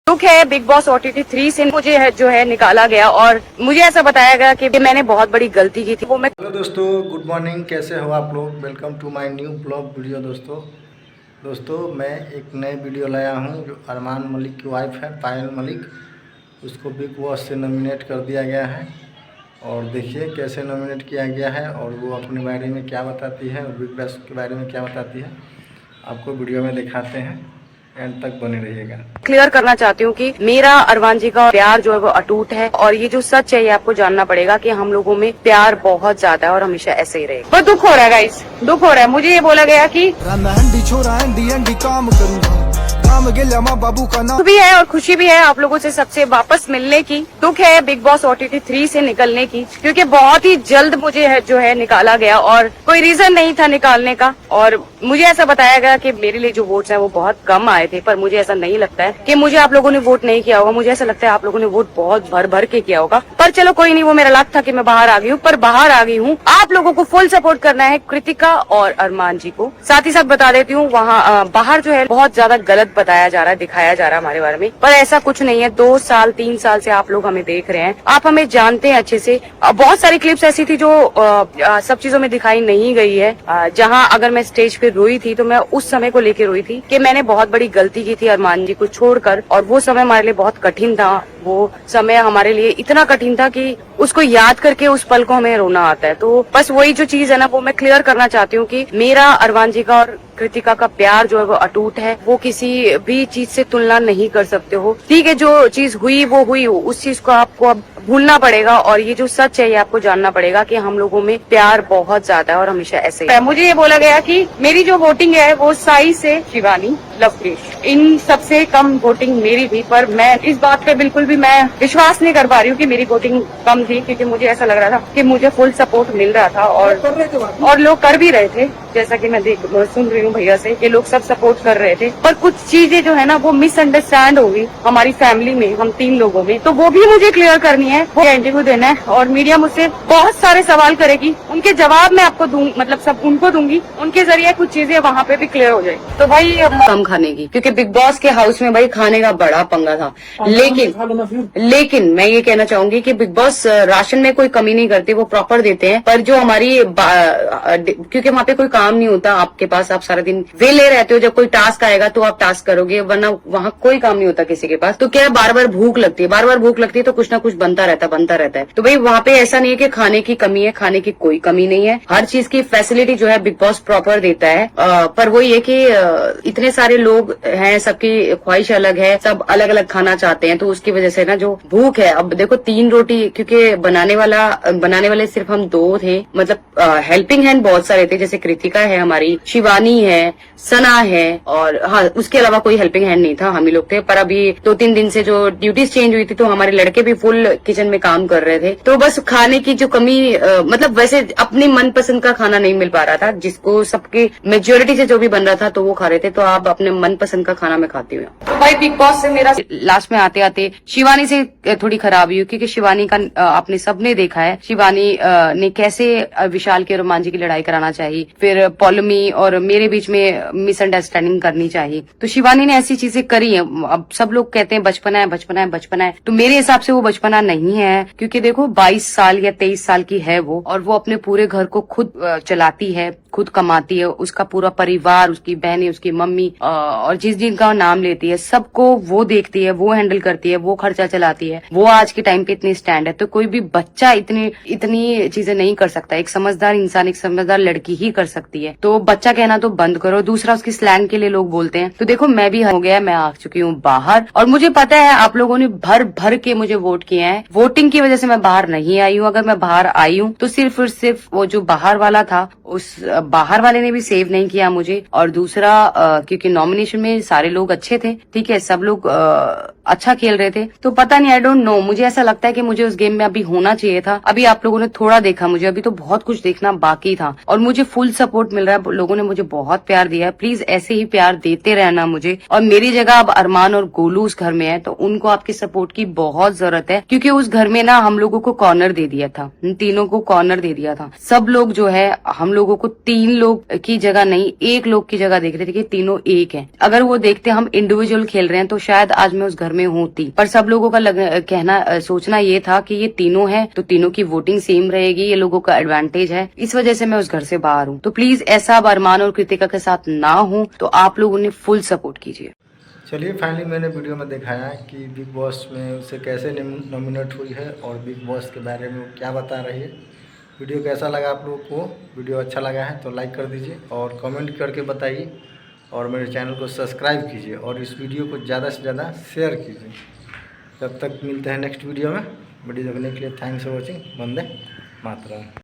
दुख है big boss OTT 3 से मुझे जो है निकाला गया और मुझे ऐसा बताया गया कि मैंने बहुत बड़ी गलती की थी। वो मैं हेलो दोस्तों, गुड मॉर्निंग। कैसे हो आप लोग? Welcome to my new blog video. दोस्तों मैं एक नए वीडियो लाया हूं जो अरमान मलिक की वाइफ है पायल मलिक, उसको बिग बॉस से नॉमिनेट कर दिया गया है। और देखिए कैसे नॉमिनेट किया गया है और वो अपने बारे में क्या बताती है और बिग बॉस के बारे में क्या बताती है, आपको वीडियो में दिखाते हैं। एंड तक बने रहिएगा। क्लियर करना चाहती हूँ कि मेरा अरमान जी का प्यार जो है वो अटूट है और ये जो सच है ये आपको जानना पड़ेगा कि हम लोगों में प्यार बहुत ज्यादा है और हमेशा ऐसे ही रहेगा। बहुत दुख हो रहा है गाइस, दुख हो रहा है। मुझे ये बोला गया कि दुख भी है और खुशी भी है आप लोगों से सबसे वापस मिलने की। दुख है बिग बॉस OTT 3 से निकलने की, क्योंकि बहुत ही जल्द मुझे जो है निकाला गया और कोई रीजन नहीं था निकालने का। और मुझे ऐसा बताया गया कि मेरे लिए जो वोट्स हैं वो बहुत कम आए थे, पर मुझे ऐसा नहीं लगता है कि मुझे आप लोगों ने वोट नहीं किया होगा। मुझे ऐसा लगता है आप लोगों ने वोट बहुत भर भर के किया होगा। पर चलो कोई नहीं, वो मेरा लक था कि मैं बाहर आ गई हूँ। पर बाहर आ गई हूँ, आप लोगों को फुल सपोर्ट करना है कृतिका और अरमान जी को। साथ ही साथ बता देती हूँ वहाँ बाहर जो है बहुत ज्यादा गलत बताया जा रहा है, दिखाया जा रहा है हमारे बारे में, पर ऐसा कुछ नहीं है। 2 साल 3 साल से आप लोग हमें देख रहे हैं, आप हमें जानते हैं अच्छे से। बहुत सारी क्लिप्स ऐसी थी जो सब चीजों में दिखाई नहीं गई है। जहाँ अगर मैं स्टेज पे रोई थी तो मैं उस समय को लेके रोई थी कि मैंने बहुत बड़ी गलती की थी अरमान जी को छोड़कर, और वो समय हमारे लिए बहुत कठिन था। वो समय हमारे लिए इतना कठिन था कि उसको याद करके उस पल को हमें रोना आता है। तो बस वही जो चीज है ना, वो मैं क्लियर करना चाहती हूँ कि मेरा अरमान जी का और कृतिका का प्यार जो है वो अटूट है। वो किसी भी चीज से तुलना नहीं कर सकते हो। ठीक है, जो चीज हुई वो हुई, उस चीज को आपको अब भूलना पड़ेगा और ये जो सच है ये आपको जानना पड़ेगा कि हम लोगों में प्यार बहुत ज्यादा है और हमेशा ऐसे ही। मुझे ये बोला गया कि मेरी जो वोटिंग है वो साई से शिवानी, लवकुश, इन सबसे कम वोटिंग मेरी थी। पर मैं इस बात पे बिल्कुल भी मैं विश्वास नहीं कर पा रही हूँ कि मेरी वोटिंग कम थी, क्योंकि मुझे ऐसा लग रहा था कि मुझे फुल सपोर्ट मिल रहा था और लोग कर भी रहे थे, जैसा कि मैं सुन रही हूँ भैया से कि लोग सब सपोर्ट कर रहे थे। पर कुछ चीजें जो है ना वो मिसअंडरस्टैंड हो गई हमारी फैमिली में, हम 3 लोगों में। तो वो भी मुझे क्लियर करनी है, वो इंटरव्यू देना है और मीडिया मुझसे बहुत सारे सवाल करेगी, उनके जवाब मैं आपको दूंगी, मतलब सब उनको दूंगी, उनके जरिए कुछ चीजें वहाँ पे भी क्लियर हो जाए। तो भाई कम खाने की, क्योंकि बिग बॉस के हाउस में भाई खाने का बड़ा पंगा था। लेकिन मैं ये कहना चाहूंगी कि बिग बॉस राशन में कोई कमी नहीं करते, वो प्रॉपर देते हैं। पर जो हमारी क्योंकि वहाँ पे कोई काम नहीं होता आपके पास, आप सारा दिन वेले रहते हो। जब कोई टास्क आएगा तो आप टास्क करोगे, वरना वहाँ कोई काम नहीं होता किसी के पास। तो क्या बार बार भूख लगती है, बार बार भूख लगती है तो कुछ ना कुछ बनता रहता है। तो भाई वहाँ पे ऐसा नहीं है कि खाने की कमी है, खाने की कोई कमी नहीं है। हर चीज की फैसिलिटी जो है बिग बॉस प्रॉपर देता है। पर वो ये कि इतने सारे लोग हैं, सबकी ख्वाहिश अलग है, सब अलग अलग खाना चाहते हैं, तो उसकी वजह से ना जो भूख है, अब देखो 3 रोटी, क्योंकि बनाने वाले सिर्फ हम 2 थे, मतलब हेल्पिंग हैंड बहुत सारे थे, जैसे कृतिका है हमारी, शिवानी है, सना है, और हाँ उसके अलावा कोई हेल्पिंग हैंड नहीं था, हम ही लोग थे। पर अभी 2-3 दिन से जो ड्यूटीज चेंज हुई थी तो हमारे लड़के भी फुल किचन में काम कर रहे थे। तो बस खाने की जो कमी, मतलब वैसे अपनी मनपसंद का खाना नहीं मिल पा रहा था, जिसको सबकी मेजोरिटी से जो भी बन रहा था तो वो खा रहे थे। तो आप अपने मनपसंद का खाना मैं खाती हूँ। तो भाई बिग बॉस से मेरा लास्ट में आते आते शिवानी से थोड़ी खराबी हुई, क्योंकि शिवानी का आपने सबने देखा है शिवानी ने कैसे विशाल के और रोमांच की लड़ाई कराना चाहिए, फिर पॉलमी और मेरे बीच में मिसअंडरस्टैंडिंग करनी चाहिए। तो शिवानी ने ऐसी चीजें करी है। अब सब लोग कहते हैं बचपना है, तो मेरे हिसाब से वो बचपना नहीं है, क्योंकि देखो 22 साल या 23 साल की है वो, और वो अपने पूरे घर को खुद चलाती है, खुद कमाती है। उसका पूरा परिवार, उसकी बहनें, उसकी मम्मी और जिनका नाम लेती है, सबको वो देखती है, वो हैंडल करती है, वो खर्चा चलाती है। वो आज के टाइम पे इतनी स्टैंड है। तो कोई भी बच्चा इतनी चीजें नहीं कर सकता। एक समझदार इंसान, एक समझदार लड़की ही कर सकती है। तो बच्चा कहना तो बंद करो। दूसरा, उसकी स्लैंग के लिए लोग बोलते हैं। तो देखो मैं भी हो गया, मैं आ चुकी हूँ बाहर, और मुझे पता है आप लोगों ने भर भर के मुझे वोट किए हैं। वोटिंग की वजह से मैं बाहर नहीं आई हूँ। अगर मैं बाहर आई हूँ तो सिर्फ और सिर्फ वो जो बाहर वाला था, उस बाहर वाले ने भी सेव नहीं किया मुझे। और दूसरा क्योंकि नॉमिनेशन में सारे लोग अच्छे थे, ठीक है, सब लोग अच्छा खेल रहे थे। तो पता नहीं, आई डोंट नो, मुझे ऐसा लगता है कि मुझे उस गेम में अभी होना चाहिए था। अभी आप लोगों ने थोड़ा देखा मुझे, अभी तो बहुत कुछ देखना बाकी था, और मुझे फुल सपोर्ट मिल रहा है। लोगों ने मुझे बहुत प्यार दिया है। प्लीज ऐसे ही प्यार देते रहना मुझे। और मेरी जगह अब अरमान और गोलू उस घर में है, तो उनको आपके सपोर्ट की बहुत जरूरत है, क्योंकि उस घर में ना हम लोगों को कॉर्नर दे दिया था, तीनों को कॉर्नर दे दिया था। सब लोग जो है हम लोगों को 3 लोग की जगह नहीं, 1 लोग की जगह देख रहे थे कि तीनों एक है। अगर वो देखते हम इंडिविजुअल खेल रहे हैं तो शायद आज मैं उस घर में होती, पर सब लोगों का सोचना ये था कि ये तीनों हैं तो तीनों की वोटिंग सेम रहेगी, ये लोगों का एडवांटेज है, इस वजह से मैं उस घर से बाहर हूँ। तो प्लीज ऐसा अब अरमान और कृतिका के साथ ना हो, तो आप लोग उन्हें फुल सपोर्ट कीजिए। चलिए फाइनली मैंने वीडियो में दिखाया कि बिग बॉस में उसे कैसे नॉमिनेट हुई है और बिग बॉस के बारे में वो क्या बता रही है। वीडियो कैसा लगा आप लोगों को? वीडियो अच्छा लगा है तो लाइक कर दीजिए और कमेंट करके बताइए और मेरे चैनल को सब्सक्राइब कीजिए और इस वीडियो को ज़्यादा से ज़्यादा शेयर कीजिए। तब तक मिलते हैं नेक्स्ट वीडियो में। वीडियो देखने के लिए thanks for watching. Vande Mataram.